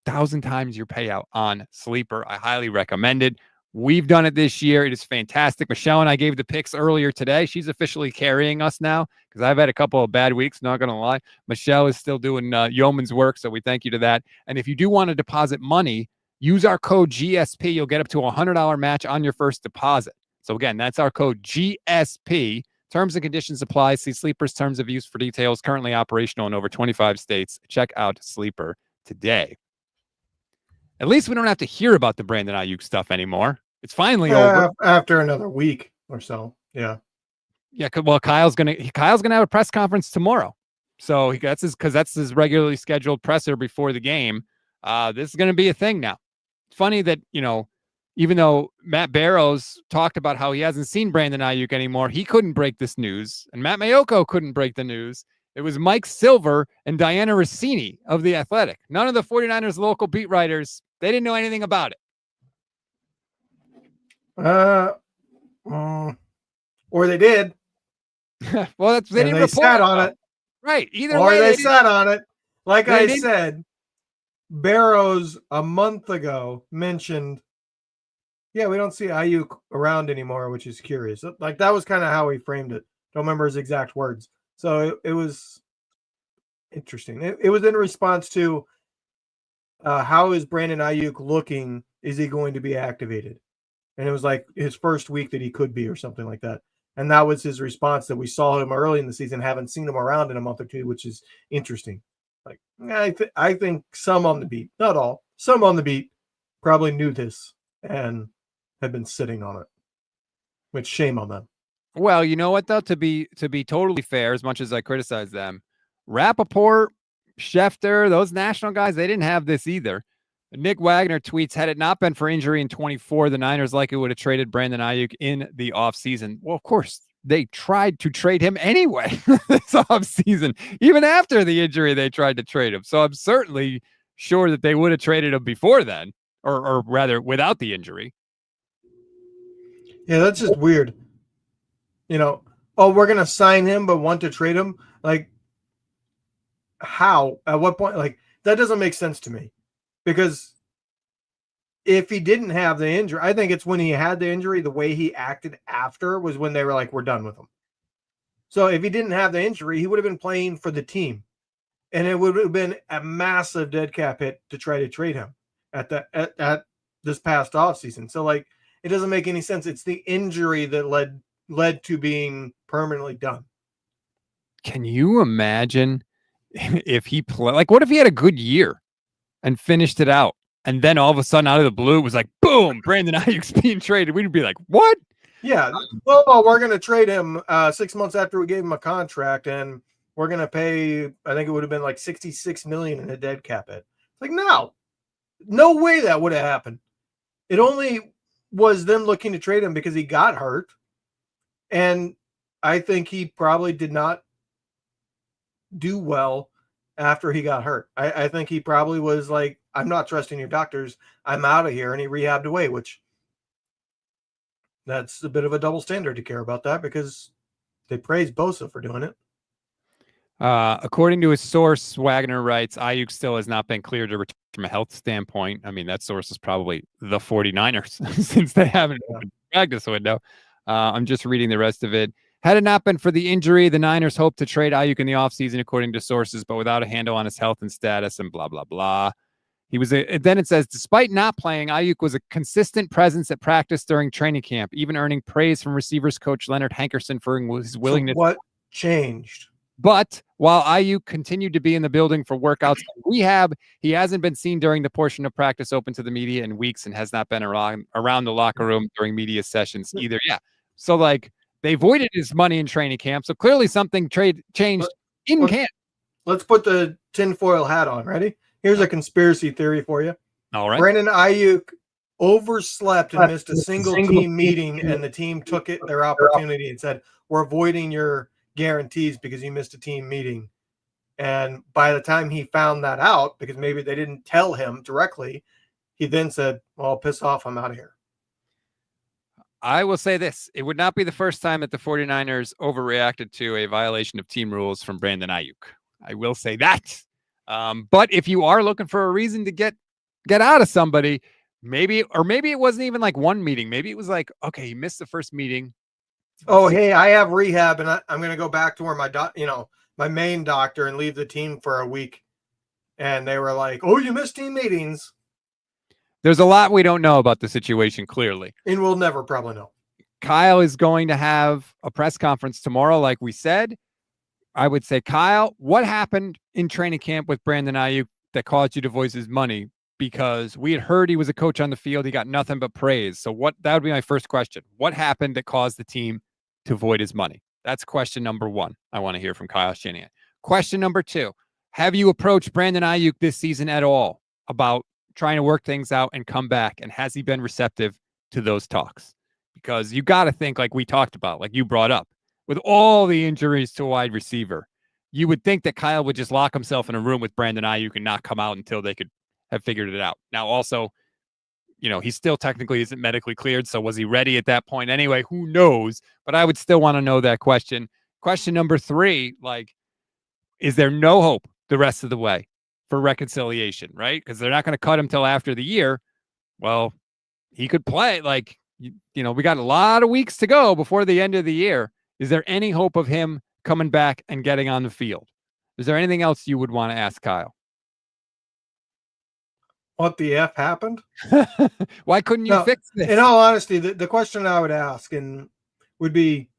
1,000 times your payout on Sleeper. I highly recommend it. We've done it this year. It is fantastic. Michelle and I gave the picks earlier today. She's officially carrying us now because I've had a couple of bad weeks, not going to lie. Michelle is still doing yeoman's work, so we thank you to that. And if you do want to deposit money, use our code GSP. You'll get up to a $100 match on your first deposit. So again, that's our code GSP. Terms and conditions apply. See Sleeper's terms of use for details. Currently operational in over 25 states. Check out Sleeper today. At least we don't have to hear about the Brandon Aiyuk stuff anymore. It's finally over after another week or so. Yeah. Yeah. Well, Kyle's gonna have a press conference tomorrow, so that's his regularly scheduled presser before the game. This is gonna be a thing now. It's funny that even though Matt Barrows talked about how he hasn't seen Brandon Aiyuk anymore, he couldn't break this news, and Matt Mayoko couldn't break the news. It was Mike Silver and Diana Rossini of The Athletic. None of the 49ers local beat writers, they didn't know anything about it. Or they did. Well, they didn't report sat on it. Right. Either or way, they sat on it. Like I didn't. said, Barrows a month ago mentioned, yeah, we don't see Aiyuk around anymore, which is curious. Like that was kind of how he framed it. Don't remember his exact words. So it was interesting. It was in response to how is Brandon Aiyuk looking? Is he going to be activated? And it was like his first week that he could be or something like that. And that was his response, that we saw him early in the season, haven't seen him around in a month or two, which is interesting. Like I think some on the beat, not all, some on the beat probably knew this and had been sitting on it, which shame on them. Well, you know what, though, to be totally fair, as much as I criticize them, Rappaport, Schefter, those national guys, they didn't have this either. Nick Wagner tweets, had it not been for injury in 24, the Niners likely would have traded Brandon Aiyuk in the offseason. Well, of course, they tried to trade him anyway this offseason. Even after the injury, they tried to trade him. So I'm certainly sure that they would have traded him before then, or rather without the injury. Yeah, that's just weird. We're going to sign him but want to trade him? Like, how? At what point? Like, that doesn't make sense to me. Because if he didn't have the injury, I think it's when he had the injury, the way he acted after was when they were like, we're done with him. So if he didn't have the injury, he would have been playing for the team. And it would have been a massive dead cap hit to try to trade him at this past offseason. So, like, it doesn't make any sense. It's the injury that led to being permanently done. Can you imagine if he played? Like, what if he had a good year and finished it out, and then all of a sudden, out of the blue, it was like, boom, Brandon Aiyuk's being traded? We'd be like, what? Yeah. Well, we're going to trade him 6 months after we gave him a contract, and we're going to pay, I think it would have been like $66 million in a dead cap hit. It's like, no way that would have happened. It only was them looking to trade him because he got hurt. And I think he probably did not do well after he got hurt. I think he probably was like, I'm not trusting your doctors. I'm out of here. And he rehabbed away, which that's a bit of a double standard to care about that, because they praised Bosa for doing it. According to his source, Wagner writes, Aiyuk still has not been cleared to return from a health standpoint. I mean, that source is probably the 49ers since they haven't opened the practice window. I'm just reading the rest of it. Had it not been for the injury, the Niners hoped to trade Aiyuk in the offseason, according to sources, but without a handle on his health and status and blah, blah, blah. Then it says, despite not playing, Aiyuk was a consistent presence at practice during training camp, even earning praise from receivers coach Leonard Hankerson for his willingness. So what changed? But while Aiyuk continued to be in the building for workouts and rehab, he hasn't been seen during the portion of practice open to the media in weeks and has not been around the locker room during media sessions either. Yeah. So like they voided his money in training camp. So clearly something changed in camp. Let's put the tinfoil hat on. Ready? Here's a conspiracy theory for you. All right. Brandon Aiyuk overslept and missed a single team meeting, and the team took their opportunity and said, "We're avoiding your guarantees because you missed a team meeting." And by the time he found that out, because maybe they didn't tell him directly, he then said, "Well, piss off, I'm out of here." I will say this. It would not be the first time that the 49ers overreacted to a violation of team rules from Brandon Aiyuk. I will say that. But if you are looking for a reason to get out of somebody, maybe it wasn't even like one meeting. Maybe it was like, okay, he missed the first meeting. Oh, hey, I have rehab, and I'm going to go back to where my main doctor and leave the team for a week. And they were like, "Oh, you missed team meetings." There's a lot we don't know about the situation, clearly. And we'll never probably know. Kyle is going to have a press conference tomorrow, like we said. I would say, Kyle, what happened in training camp with Brandon Aiyuk that caused you to voice his money? Because we had heard he was a coach on the field. He got nothing but praise. So that would be my first question. What happened that caused the team to void his money? That's question number one. I want to hear from Kyle Shanahan. Question number two, have you approached Brandon Aiyuk this season at all about trying to work things out and come back? And has he been receptive to those talks? Because you got to think, like we talked about, like you brought up, with all the injuries to wide receiver, you would think that Kyle would just lock himself in a room with Brandon Aiyuk and not come out until they could have figured it out. Now, also, he still technically isn't medically cleared. So was he ready at that point? Anyway, who knows? But I would still want to know that question. Question number three, like, is there no hope the rest of the way for reconciliation, right? Because they're not going to cut him till after the year. Well, he could play. Like, we got a lot of weeks to go before the end of the year. Is there any hope of him coming back and getting on the field? Is there anything else you would want to ask Kyle? What the F happened? Why couldn't you fix this? In all honesty, the question I would ask would be,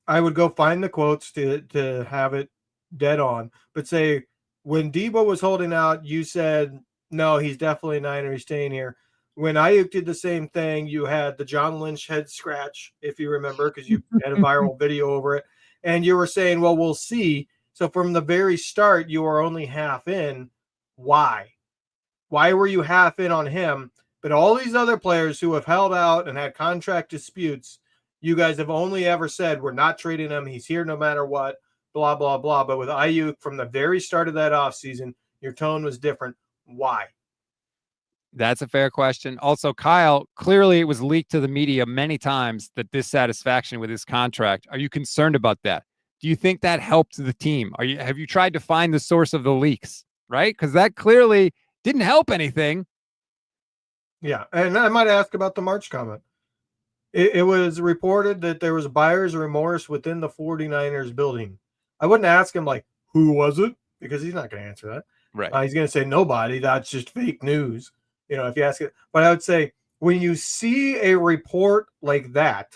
I would go find the quotes to have it dead on, but say, when Debo was holding out, you said, no, he's definitely a Niner, he's staying here. When Aiyuk did the same thing, you had the John Lynch head scratch, if you remember, because you had a viral video over it. And you were saying, well, we'll see. So from the very start, you were only half in. Why? Why were you half in on him? But all these other players who have held out and had contract disputes, you guys have only ever said, we're not trading him. He's here no matter what, blah, blah, blah. But with Aiyuk, from the very start of that offseason, your tone was different. Why? That's a fair question. Also, Kyle, clearly it was leaked to the media many times, that dissatisfaction with his contract. Are you concerned about that? Do you think that helped the team? Have you tried to find the source of the leaks, right? Because that clearly didn't help anything. Yeah, and I might ask about the March comment. It was reported that there was buyer's remorse within the 49ers building. I wouldn't ask him, like, who was it? Because he's not going to answer that. Right. He's going to say nobody. That's just fake news. If you ask it. But I would say, when you see a report like that,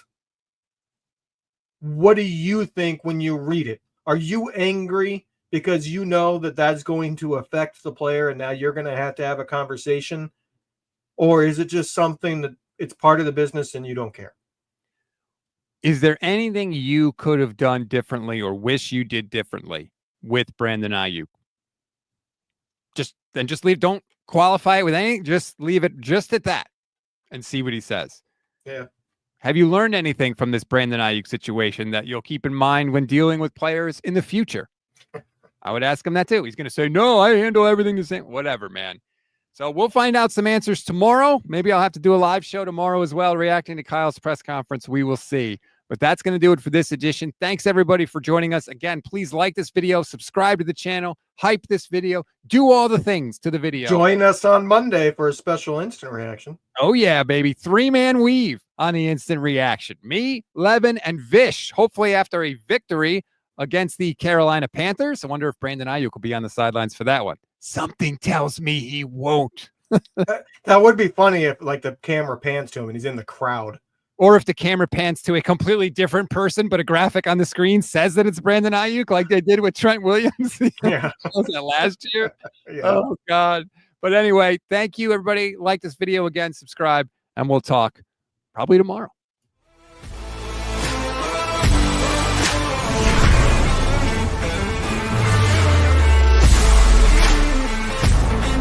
what do you think when you read it? Are you angry because you know that that's going to affect the player and now you're going to have a conversation? Or is it just something that it's part of the business and you don't care? Is there anything you could have done differently or wish you did differently with Brandon Aiyuk? Just leave. Don't qualify it with anything. Just leave it just at that and see what he says. Yeah. Have you learned anything from this Brandon Aiyuk situation that you'll keep in mind when dealing with players in the future? I would ask him that too. He's going to say, no, I handle everything the same. Whatever, man. So we'll find out some answers tomorrow. Maybe I'll have to do a live show tomorrow as well, reacting to Kyle's press conference. We will see. But that's going to do it for this edition. Thanks, everybody, for joining us. Again, please like this video, subscribe to the channel, hype this video, do all the things to the video. Join us on Monday for a special instant reaction. Oh, yeah, baby. 3-man weave on the instant reaction. Me, Levin, and Vish. Hopefully after a victory against the Carolina Panthers. I wonder if Brandon Aiyuk will be on the sidelines for that one. Something tells me he won't. That would be funny if, like, the camera pans to him and he's in the crowd. Or if the camera pans to a completely different person, but a graphic on the screen says that it's Brandon Aiyuk, like they did with Trent Williams. Yeah. Was that last year? Yeah. Oh, God. But anyway, thank you, everybody. Like this video again, subscribe, and we'll talk probably tomorrow.